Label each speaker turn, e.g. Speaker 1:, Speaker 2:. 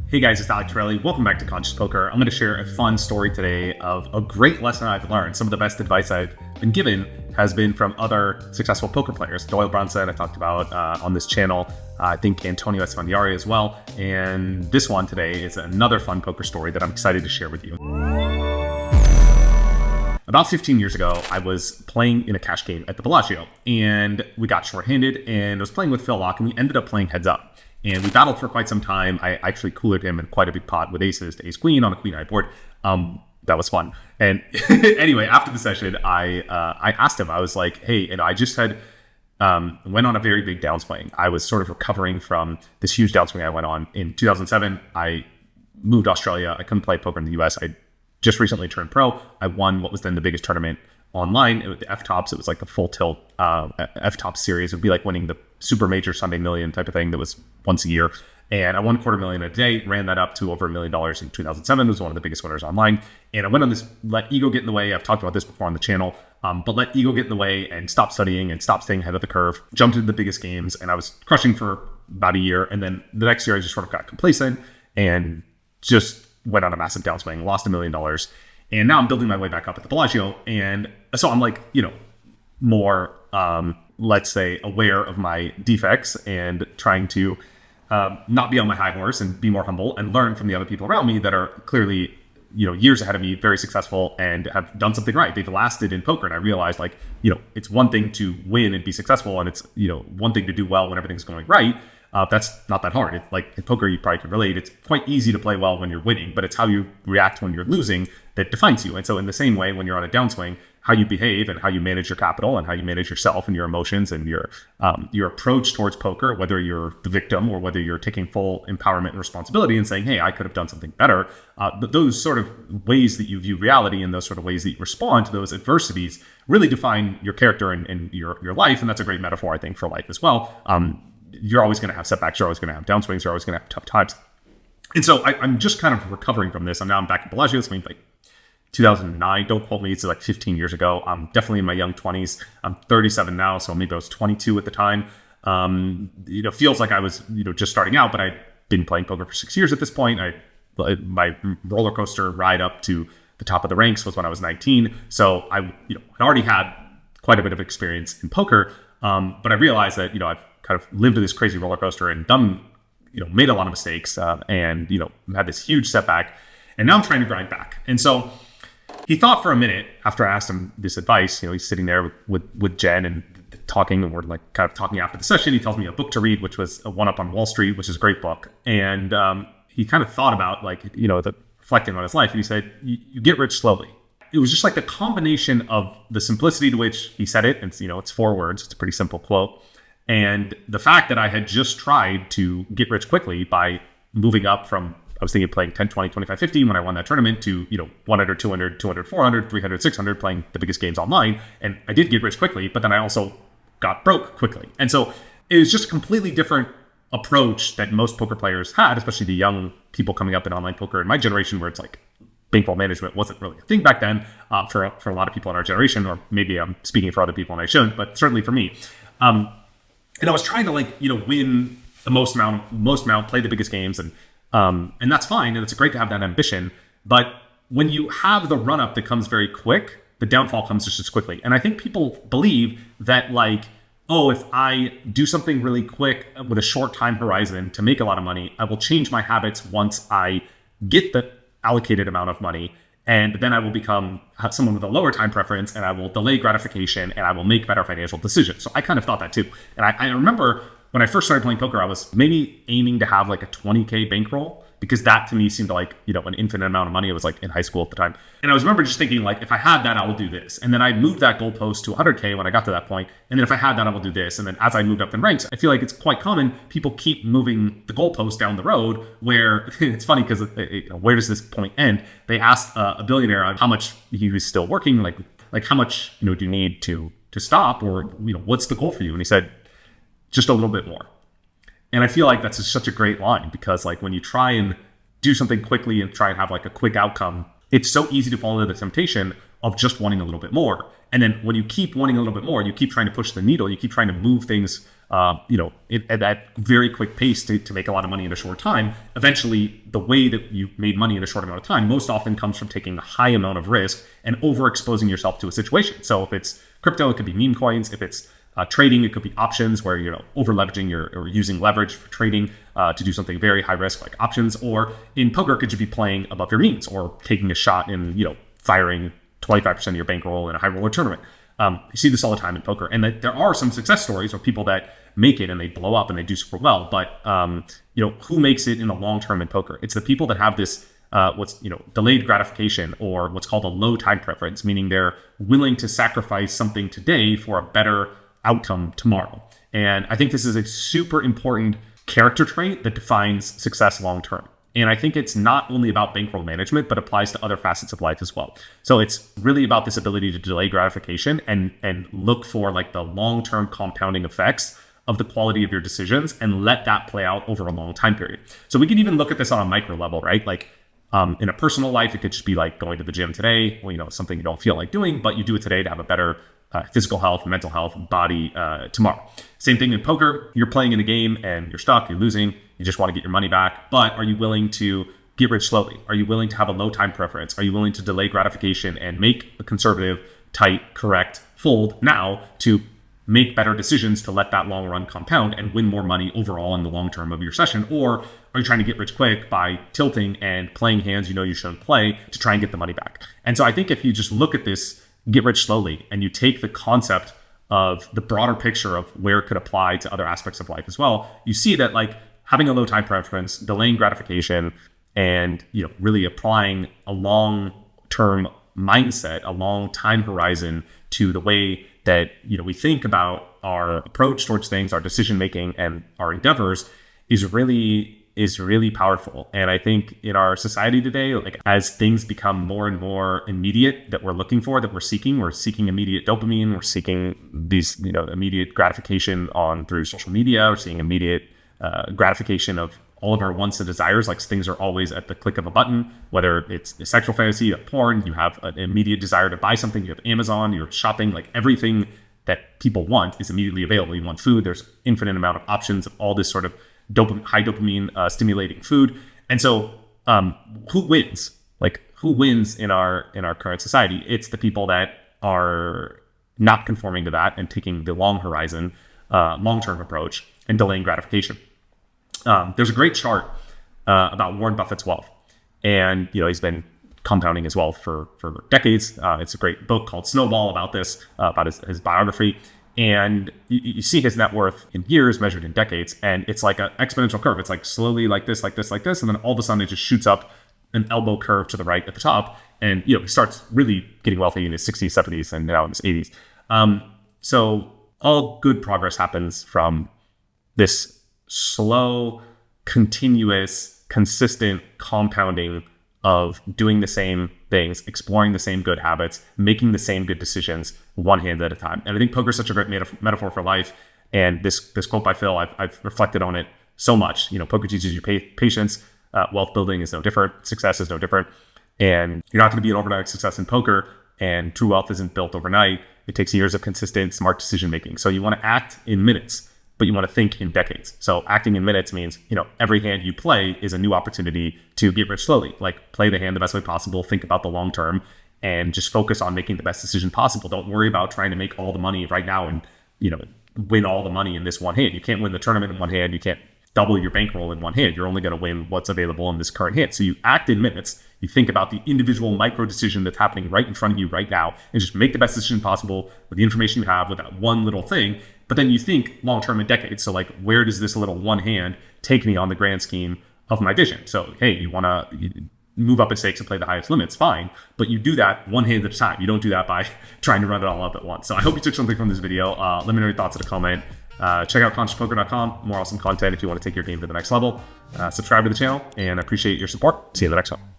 Speaker 1: Hey guys, it's Alec Torelli. Welcome back to Conscious Poker. I'm going to share a fun story today of a great lesson I've learned. Some of the best advice I've been given has been from other successful poker players. Doyle Brunson, I talked about on this channel. I think Antonio Esfandiari as well. And this one today is another fun poker story that I'm excited to share with you. About 15 years ago, I was playing in a cash game at the Bellagio, and we got shorthanded, and I was playing with Phil Laak, and we ended up playing heads up. And we battled for quite some time. I actually coolered him in quite a big pot with aces to ace queen on a queen eye board. That was fun. And anyway, after the session, I asked him, I was like, hey, I just had went on a very big downswing. I was sort of recovering from this huge downswing I went on. In 2007, I moved to Australia. I couldn't play poker in the US. I just recently turned pro. I won what was then the biggest tournament online. It was the F-Tops. It was like the full tilt F-Top series. It would be like winning the super major Sunday Million type of thing that was once a year. And I won $250,000 a day, ran that up to over $1 million in 2007. It was one of the biggest winners online. And I went on this let ego get in the way. I've talked about this before on the channel, but let ego get in the way and stop studying and stop staying ahead of the curve. Jumped into the biggest games, and I was crushing for about a year. And then the next year I just sort of got complacent and just went on a massive downswing, lost $1 million. And now I'm building my way back up at the Bellagio. And so I'm like, more, let's say, aware of my defects and trying to not be on my high horse and be more humble and learn from the other people around me that are clearly, years ahead of me, very successful and have done something right. They've lasted in poker. And I realized it's one thing to win and be successful. And it's, one thing to do well when everything's going right. That's not that hard. It's like in poker, you probably can relate. It's quite easy to play well when you're winning, but it's how you react when you're losing that defines you. And so in the same way, when you're on a downswing, how you behave and how you manage your capital and how you manage yourself and your emotions and your approach towards poker, whether you're the victim or whether you're taking full empowerment and responsibility and saying, hey, I could have done something better. Those sort of ways that you view reality and those sort of ways that you respond to those adversities really define your character and your life. And that's a great metaphor, I think, for life as well. You're always going to have setbacks. You're always going to have downswings. You're always going to have tough times. And so I'm just kind of recovering from this. I'm back at Bellagio. It's like 2009. Don't quote me. It's like 15 years ago. I'm definitely in my young 20s. I'm 37 now. So maybe I was 22 at the time. Feels like I was, just starting out, but I'd been playing poker for 6 years at this point. My roller coaster ride up to the top of the ranks was when I was 19. So I, had already had quite a bit of experience in poker. But I realized that, I've kind of lived this crazy roller coaster and done, made a lot of mistakes and, had this huge setback. And now I'm trying to grind back. And so he thought for a minute after I asked him this advice. He's sitting there with Jen and talking, and we're like kind of talking after the session. He tells me a book to read, which was a One Up on Wall Street, which is a great book. And he kind of thought about reflecting on his life. And he said, you get rich slowly. It was just like the combination of the simplicity to which he said it. And it's 4 words. It's a pretty simple quote. And the fact that I had just tried to get rich quickly by moving up from, I was thinking of playing 10, 20, 25, 50 when I won that tournament to, 100, 200, 200, 400, 300, 600, playing the biggest games online. And I did get rich quickly, but then I also got broke quickly. And so it was just a completely different approach that most poker players had, especially the young people coming up in online poker in my generation, where it's like bankroll management wasn't really a thing back then for a lot of people in our generation, or maybe I'm speaking for other people and I shouldn't, but certainly for me. And I was trying to win the most amount, play the biggest games, and that's fine, and it's great to have that ambition. But when you have the run up that comes very quick, the downfall comes just as quickly. And I think people believe that if I do something really quick with a short time horizon to make a lot of money, I will change my habits once I get the allocated amount of money. And then I will become someone with a lower time preference, and I will delay gratification, and I will make better financial decisions. So I kind of thought that too. And I remember when I first started playing poker, I was maybe aiming to have a 20K bankroll, because that to me seemed like, an infinite amount of money. I was in high school at the time. And I remember just thinking if I had that, I will do this. And then I moved that goalpost to 100K when I got to that point. And then if I had that, I will do this. And then as I moved up in ranks, I feel like it's quite common. People keep moving the goalpost down the road, where it's funny because where does this point end? They asked a billionaire how much he was still working, like how much, do you need to stop, or, what's the goal for you? And he said, just a little bit more. And I feel like that's such a great line, because when you try and do something quickly and try and have a quick outcome, it's so easy to fall into the temptation of just wanting a little bit more. And then when you keep wanting a little bit more, you keep trying to push the needle, you keep trying to move things at that very quick pace to make a lot of money in a short time. Eventually, the way that you made money in a short amount of time most often comes from taking a high amount of risk and overexposing yourself to a situation. So if it's crypto, it could be meme coins. If it's trading, it could be options where you're over leveraging or using leverage for trading to do something very high risk like options. Or in poker, could you be playing above your means or taking a shot and firing 25% of your bankroll in a high roller tournament. You see this all the time in poker, and there are some success stories of people that make it and they blow up and they do super well. But who makes it in the long term in poker? It's the people that have this delayed gratification, or what's called a low time preference, meaning they're willing to sacrifice something today for a better outcome tomorrow. And I think this is a super important character trait that defines success long term. And I think it's not only about bankroll management, but applies to other facets of life as well. So it's really about this ability to delay gratification and look for like the long-term compounding effects of the quality of your decisions and let that play out over a long time period. So we can even look at this on a micro level, right? Like in a personal life, it could just be like going to the gym today, something you don't feel like doing, but you do it today to have a better physical health, mental health, body tomorrow. Same thing in poker. You're playing in a game and you're stuck, you're losing, you just want to get your money back. But are you willing to get rich slowly? Are you willing to have a low time preference? Are you willing to delay gratification and make a conservative, tight, correct fold now to make better decisions to let that long run compound and win more money overall in the long term of your session? Or are you trying to get rich quick by tilting and playing hands you shouldn't play to try and get the money back? And so I think if you just look at this get rich slowly and you take the concept of the broader picture of where it could apply to other aspects of life as well, you see that like having a low time preference, delaying gratification, and really applying a long-term mindset, a long time horizon to the way that we think about our approach towards things, our decision making, and our endeavors is really powerful. And I think in our society today, like as things become more and more immediate that we're looking for, that we're seeking immediate dopamine, we're seeking these immediate gratification through social media, we're seeing immediate gratification of all of our wants and desires. Like things are always at the click of a button, whether it's a sexual fantasy, a porn, you have an immediate desire to buy something, you have Amazon, you're shopping, like everything that people want is immediately available. You want food, there's infinite amount of options of all this sort of high dopamine stimulating food. And so who wins? Like who wins in our current society? It's the people that are not conforming to that and taking the long horizon, long-term approach and delaying gratification. There's a great chart about Warren Buffett's wealth. And he's been compounding his wealth for decades. It's a great book called Snowball about this, about his biography. And you see his net worth in years measured in decades, and it's like an exponential curve. It's like slowly like this, and then all of a sudden it just shoots up an elbow curve to the right at the top. And he starts really getting wealthy in his 60s, 70s, and now in his 80s. So all good progress happens from this slow, continuous, consistent compounding of doing the same things, exploring the same good habits, making the same good decisions one hand at a time. And I think poker is such a great metaphor for life. And this quote by Phil, I've reflected on it so much. Poker teaches you patience. Wealth building is no different. Success is no different. And you're not going to be an overnight success in poker. And true wealth isn't built overnight. It takes years of consistent, smart decision making. So you want to act in minutes, but you want to think in decades. So acting in minutes means, every hand you play is a new opportunity to get rich slowly. Like play the hand the best way possible, think about the long term, and just focus on making the best decision possible. Don't worry about trying to make all the money right now and, win all the money in this one hand. You can't win the tournament in one hand. You can't double your bankroll in one hand. You're only going to win what's available in this current hand. So you act in minutes. You think about the individual micro decision that's happening right in front of you right now and just make the best decision possible with the information you have with that one little thing. But then you think long-term in decades. So like, where does this little one hand take me on the grand scheme of my vision? So, hey, you want to move up in stakes and play the highest limits, fine. But you do that one hand at a time. You don't do that by trying to run it all up at once. So I hope you took something from this video. Let me know your thoughts in a comment. Check out consciouspoker.com. More awesome content if you want to take your game to the next level. Subscribe to the channel, and I appreciate your support. See you in the next one.